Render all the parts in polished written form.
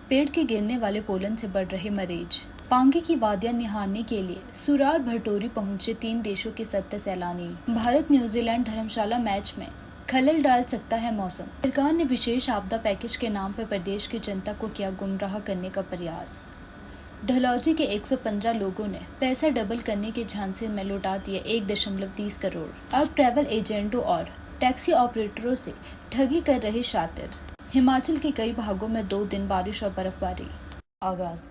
पेड़ के गिरने वाले पोलन से बढ़ रहे मरीज। पांगी की वादियां निहारने के लिए सुरार भटोरी पहुंचे 3 देशों के 70 सैलानी। भारत न्यूजीलैंड धर्मशाला मैच में खलल डाल सकता है मौसम। सरकार ने विशेष आपदा पैकेज के नाम पर प्रदेश की जनता को किया गुमराह करने का प्रयास। डलहौजी के 115 लोगों ने पैसा डबल करने के झांसे में लौटा दिए 1.30 करोड़। अब ट्रैवल एजेंटों और टैक्सी ऑपरेटरों से ठगी कर रहे शातिर। हिमाचल के कई भागों में 2 दिन बारिश और बर्फबारी। आगाज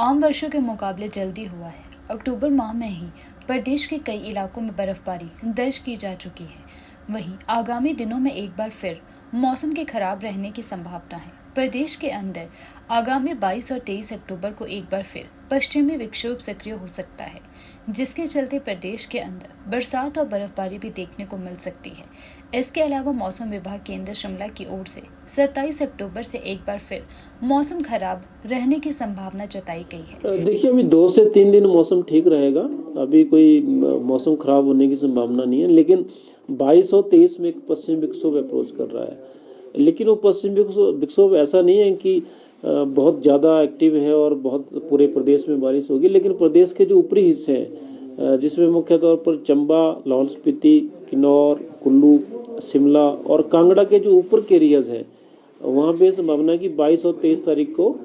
आम वर्षों के मुकाबले जल्दी हुआ है। अक्टूबर माह में ही प्रदेश के कई इलाकों में बर्फबारी दर्ज की जा चुकी है। वहीं आगामी दिनों में एक बार फिर मौसम के खराब रहने की संभावना है। प्रदेश के अंदर आगामी 22 और 23 अक्टूबर को एक बार फिर पश्चिमी विक्षोभ सक्रिय हो सकता है, जिसके चलते प्रदेश के अंदर बरसात और बर्फबारी भी देखने को मिल सकती है। इसके अलावा मौसम विभाग केंद्र शिमला की ओर से 27 अक्टूबर से एक बार फिर मौसम खराब रहने की संभावना जताई गई है। देखिए, अभी 2 से 3 दिन मौसम ठीक रहेगा। अभी कोई मौसम खराब होने की संभावना नहीं है, लेकिन 22 और 23 में एक पश्चिम विक्षोभ अप्रोच कर रहा है। लेकिन वो पश्चिम विक्षोभ ऐसा नहीं है कि बहुत ज़्यादा एक्टिव है और बहुत पूरे प्रदेश में बारिश होगी। लेकिन प्रदेश के जो ऊपरी हिस्से हैं, जिसमें मुख्य तौर पर चंबा, लाहौल स्पीति, किन्नौर, कुल्लू, शिमला और कांगड़ा के जो ऊपर के एरियाज हैं, वहाँ पे संभावना है कि 22 और 23 तारीख को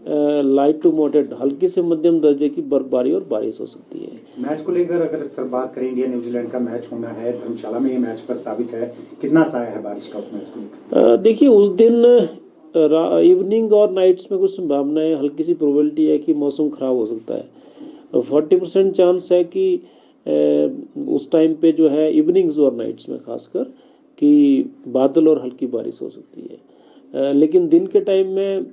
लाइट टू मॉडरेट हल्की से मध्यम दर्जे की बर्फबारी और बारिश हो सकती है। मैच को लेकर अगर सर बात करें, इंडिया न्यूजीलैंड का मैच होना है, धर्मशाला में ये मैच प्रस्तावित है, कितना साया है बारिश का उस मैच को? देखिए, उस दिन इवनिंग और नाइट्स में कुछ संभावना है, हल्की सी प्रोबेबिलिटी है कि मौसम खराब हो सकता है। 40% चांस है कि उस टाइम पे जो है इवनिंग्स और नाइट्स में खासकर कि बादल और हल्की बारिश हो सकती है। लेकिन दिन के टाइम में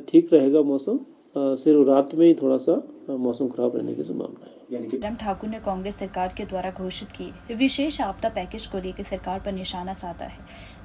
ठीक रहेगा मौसम, सिर्फ रात में ही थोड़ा सा मौसम खराब रहने की संभावना है। जयराम ठाकुर ने कांग्रेस सरकार के द्वारा घोषित किए विशेष आपदा पैकेज को लेकर सरकार पर निशाना साधा है।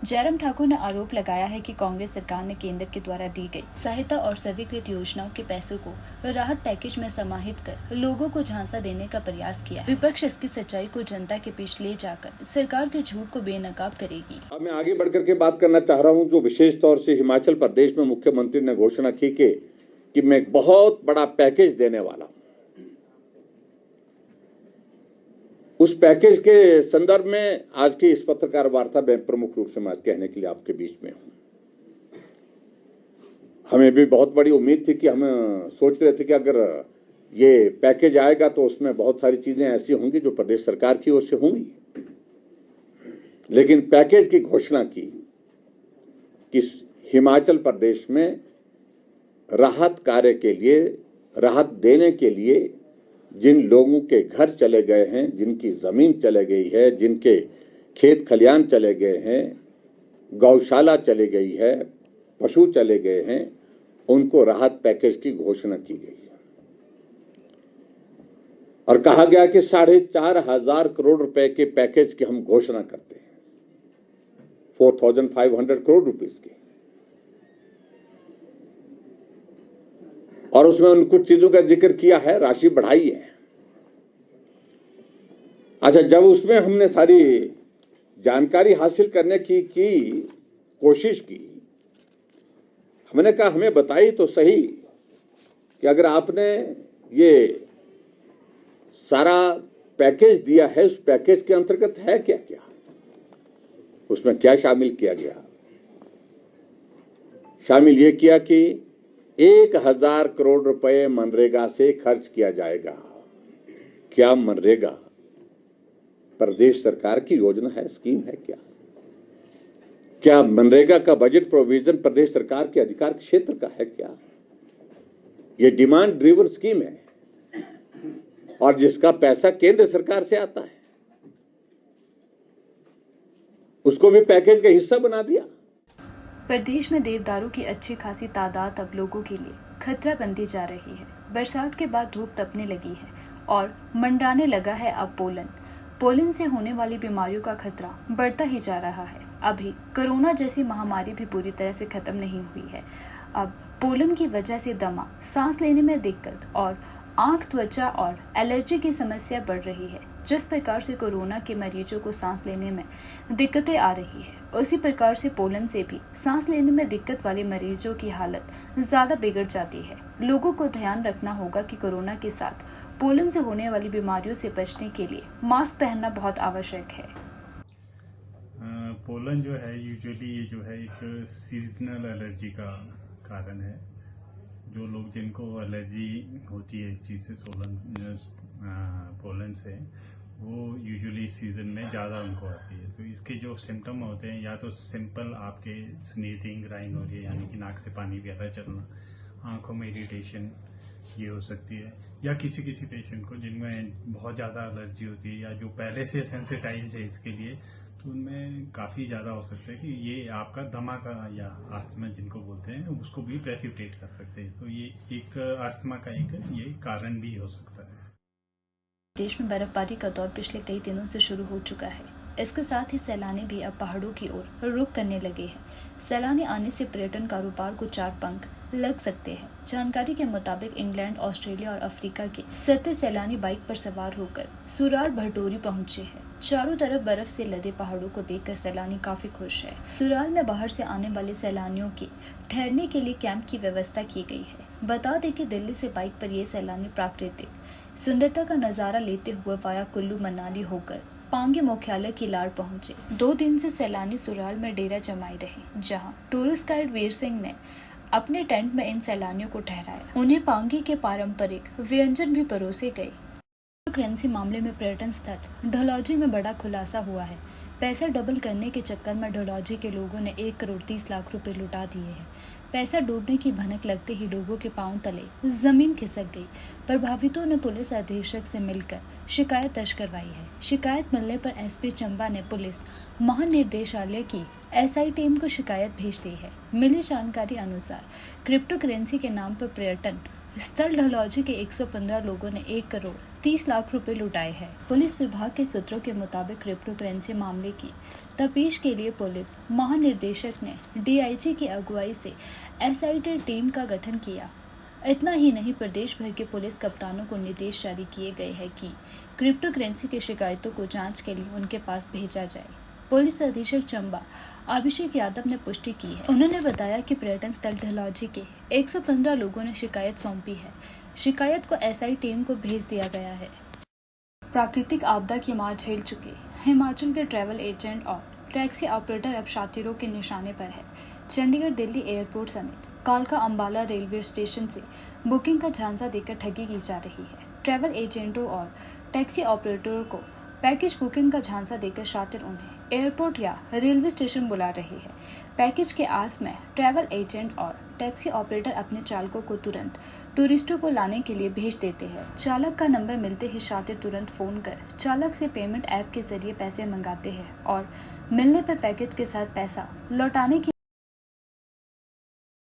जयराम ठाकुर ने आरोप लगाया है कि कांग्रेस सरकार ने केंद्र के द्वारा दी गई सहायता और स्वीकृत योजनाओं के पैसों को राहत पैकेज में समाहित कर लोगों को झांसा देने का प्रयास किया। विपक्ष इसकी सच्चाई को जनता के बीच ले जाकर सरकार के झूठ को बेनकाब करेगी। अब मैं आगे बढ़कर के बात करना चाह रहा हूँ, जो विशेष तौर से हिमाचल प्रदेश में मुख्यमंत्री ने घोषणा की कि मैं एक बहुत बड़ा पैकेज देने वाला हूं। उस पैकेज के संदर्भ में आज की इस पत्रकार वार्ता में प्रमुख रूप से मैं कहने के लिए आपके बीच में हूं। हमें भी बहुत बड़ी उम्मीद थी कि हम सोच रहे थे कि अगर ये पैकेज आएगा तो उसमें बहुत सारी चीजें ऐसी होंगी जो प्रदेश सरकार की ओर से होंगी। लेकिन पैकेज की घोषणा की कि हिमाचल प्रदेश में राहत कार्य के लिए, राहत देने के लिए जिन लोगों के घर चले गए हैं, जिनकी जमीन चले गई है, जिनके खेत खलियान चले गए हैं, गौशाला चली गई है, पशु चले गए हैं, उनको राहत पैकेज की घोषणा की गई है। और कहा गया कि 4,500 करोड़ रुपए के पैकेज की हम घोषणा करते हैं, 4,500 करोड़ रुपीस की। और उसमें उन कुछ चीजों का जिक्र किया है, राशि बढ़ाई है। अच्छा, जब उसमें हमने सारी जानकारी हासिल करने की कोशिश की, हमने कहा हमें बताइए तो सही कि अगर आपने ये सारा पैकेज दिया है, उस पैकेज के अंतर्गत है क्या क्या, उसमें क्या शामिल किया गया। शामिल ये किया कि 1,000 करोड़ रुपए मनरेगा से खर्च किया जाएगा। क्या मनरेगा प्रदेश सरकार की योजना है, स्कीम है क्या? क्या मनरेगा का बजट प्रोविजन प्रदेश सरकार के अधिकार क्षेत्र का है क्या? ये डिमांड ड्रिवन स्कीम है और जिसका पैसा केंद्र सरकार से आता है, उसको भी पैकेज का हिस्सा बना दिया। प्रदेश में देवदारों की अच्छी खासी तादाद अब लोगों के लिए खतरा बनती जा रही है। बरसात के बाद धूप तपने लगी है और मंडराने लगा है अब पोलन। पोलन से होने वाली बीमारियों का खतरा बढ़ता ही जा रहा है। अभी कोरोना जैसी महामारी भी पूरी तरह से खत्म नहीं हुई है। अब पोलन की वजह से दमा, सांस लेने में दिक्कत और आंख, त्वचा और एलर्जी की समस्या बढ़ रही है। जिस प्रकार से कोरोना के मरीजों को सांस लेने में दिक्कतें आ रही है, उसी प्रकार से पोलैंड से भी सांस लेने में दिक्कत वाले मरीजों की हालत ज्यादा बिगड़ जाती है। लोगों को ध्यान रखना होगा कि कोरोना के साथ पोलैंड से होने वाली बीमारियों से बचने के लिए मास्क पहनना बहुत आवश्यक है। पोलन जो है यूजुअली ये जो है एक सीजनल एलर्जी का कारण है। जो लोग जिनको एलर्जी होती है इस चीज़ से पोलन से, वो यूजुअली सीजन में ज़्यादा उनको आती है। तो इसके जो सिम्टम होते हैं, या तो सिंपल आपके स्नीजिंग, राइन हो रही है यानी कि नाक से पानी वगैरह चलना, आंखों में इरिटेशन ये हो सकती है, या किसी किसी पेशेंट को जिनमें बहुत ज़्यादा एलर्जी होती है या जो पहले से सेंसिटाइज है इसके लिए, तो उनमें काफ़ी ज़्यादा हो सकता है कि ये आपका दमा का या अस्थमा जिनको बोलते हैं उसको भी प्रेसिपिटेट कर सकते हैं। तो ये एक अस्थमा का एक ये कारण भी हो सकता है। देश में बर्फबारी का दौर पिछले कई दिनों से शुरू हो चुका है। इसके साथ ही सैलानी भी अब पहाड़ों की ओर रुख करने लगे हैं। सैलानी आने से पर्यटन कारोबार को 4 पंख लग सकते हैं। जानकारी के मुताबिक इंग्लैंड, ऑस्ट्रेलिया और अफ्रीका के 70 सैलानी बाइक पर सवार होकर सुरार भटोरी पहुंचे हैं। चारों तरफ बर्फ से लदे पहाड़ों को देखकर सैलानी काफी खुश है। सुराल में बाहर से आने वाले सैलानियों के ठहरने के लिए कैंप की व्यवस्था की गई है। बता दें कि दिल्ली से बाइक पर ये सैलानी प्राकृतिक सुंदरता का नजारा लेते हुए वाया कुल्लू मनाली होकर पांगी मुख्यालय किलाड़ पहुंचे। 2 दिन से सैलानी सुराल में डेरा जमाए रहे, जहां टूरिस्ट गाइड वीर सिंह ने अपने टेंट में इन सैलानियों को ठहराया। उन्हें पांगी के पारंपरिक व्यंजन भी परोसे गए। करेंसी मामले में पर्यटन स्थल डलहौजी में बड़ा खुलासा हुआ है। पैसा डबल करने के चक्कर में डलहौजी के लोगों ने 1 करोड़ 30 लाख रुपए लुटा दिए हैं। पैसा डूबने की भनक लगते ही लोगों के पांव तले जमीन खिसक गई। प्रभावितों ने पुलिस अधीक्षक से मिलकर शिकायत दर्ज करवाई है। शिकायत मिलने पर एसपी चंबा ने पुलिस महानिदेशालय की एसआई टीम को शिकायत भेज दी है। मिली जानकारी अनुसार क्रिप्टो करेंसी के नाम पर पर्यटन स्थल डलहौजी के 115 लोगों ने 1 करोड़ 30 लाख रुपए लुटाए हैं। पुलिस विभाग के सूत्रों के मुताबिक क्रिप्टो करेंसी मामले की तफ्तीश के लिए पुलिस महानिदेशक ने डीआईजी की अगुवाई से एसआईटी टीम का गठन किया। इतना ही नहीं, प्रदेश भर के पुलिस कप्तानों को निर्देश जारी किए गए हैं कि क्रिप्टो करेंसी की शिकायतों को जांच के लिए उनके पास भेजा जाए। पुलिस अधीक्षक चंबा अभिषेक यादव ने पुष्टि की है। उन्होंने बताया कि पर्यटन स्थल डलहौजी के 115 लोगों ने शिकायत सौंपी है। शिकायत को एसआई टीम को भेज दिया गया है। प्राकृतिक आपदा की मार झेल चुके हिमाचल के ट्रैवल एजेंट और टैक्सी ऑपरेटर अब शातिरों के निशाने पर है। चंडीगढ़ दिल्ली एयरपोर्ट समेत कालका अंबाला रेलवे स्टेशन से बुकिंग का झांसा देकर ठगी की जा रही है। ट्रैवल एजेंटों और टैक्सी ऑपरेटरों को पैकेज बुकिंग का झांसा देकर शातिर उन्हें एयरपोर्ट या रेलवे स्टेशन बुला रहे हैं। पैकेज के आस में ट्रैवल एजेंट और टैक्सी ऑपरेटर अपने चालकों को तुरंत टूरिस्टों को लाने के लिए भेज देते हैं। चालक का नंबर मिलते ही शातिर तुरंत फोन कर चालक से पेमेंट ऐप के जरिए पैसे मंगाते हैं और मिलने पर पैकेज के साथ पैसा लौटाने की